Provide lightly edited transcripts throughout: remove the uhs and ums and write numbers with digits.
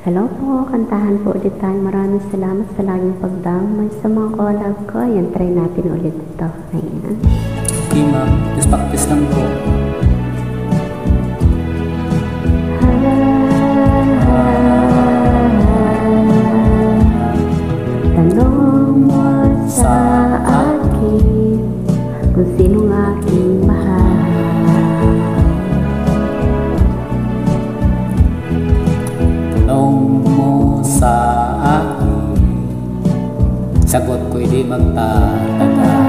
Hello po, kantahan po ulit tayo. Maraming salamat sa laging pagdamay sa mga collab ko. Ayan, try natin ulit ito. Ayan. Okay ma'am, just practice lang po. Tanong mo sa akin kung sinong aking mahal. Tanong mo sa akin, sagot ko'y di magtatagal.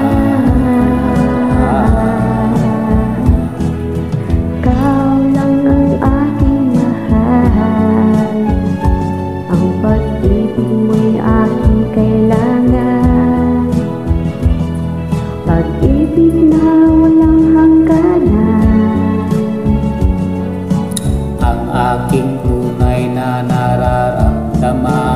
Ikaw lang ang aking mahal, ang pag-ibig mo'y aking kailangan, pag-ibig na walang hangganan, Ang aking tunay na nararamdaman.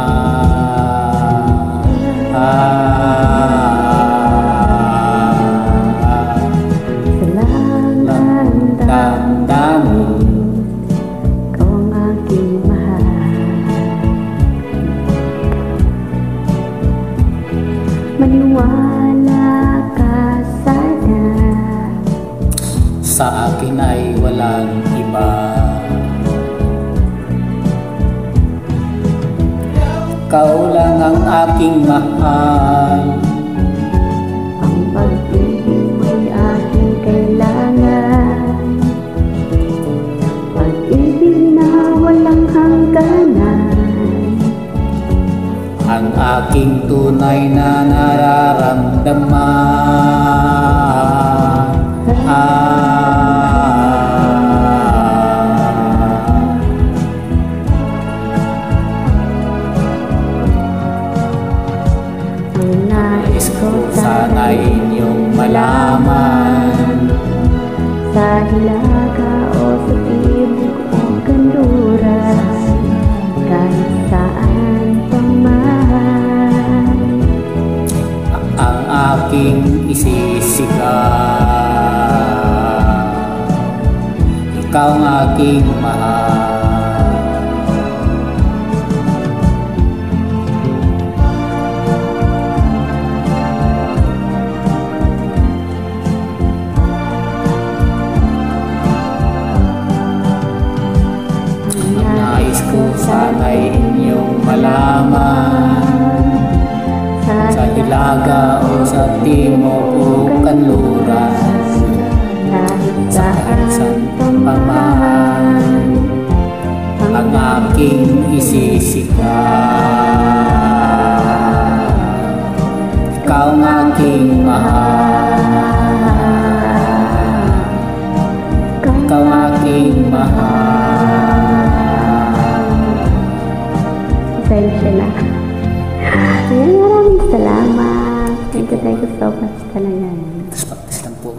sa langang damdamin, ikaw ang aking mahal. Maniwala ka sana, Sa akin ay walang iba. Ikaw lang ang aking mahal. ang pag-ibig mo'y aking kailangan, pag-ibig na walang hangganan, Ang aking tunay na nararamdaman. ang nais ko Sana inyong malaman, sa hilaga o sa tibok o kanluran, kahit saan pang man, ang aking isisigaw. Ikaw ang aking mahal. Nais ko sana'y inyong malaman, sa hilaga o sa timog o kanluran, kahit kahit saan saan pang man, ang aking isisigaw. Ikaw ang aking mahal. Ikaw ang aking mahal. Pasensya na. Ayan, maraming salamat. Thank you so much talaga. Practice lang po.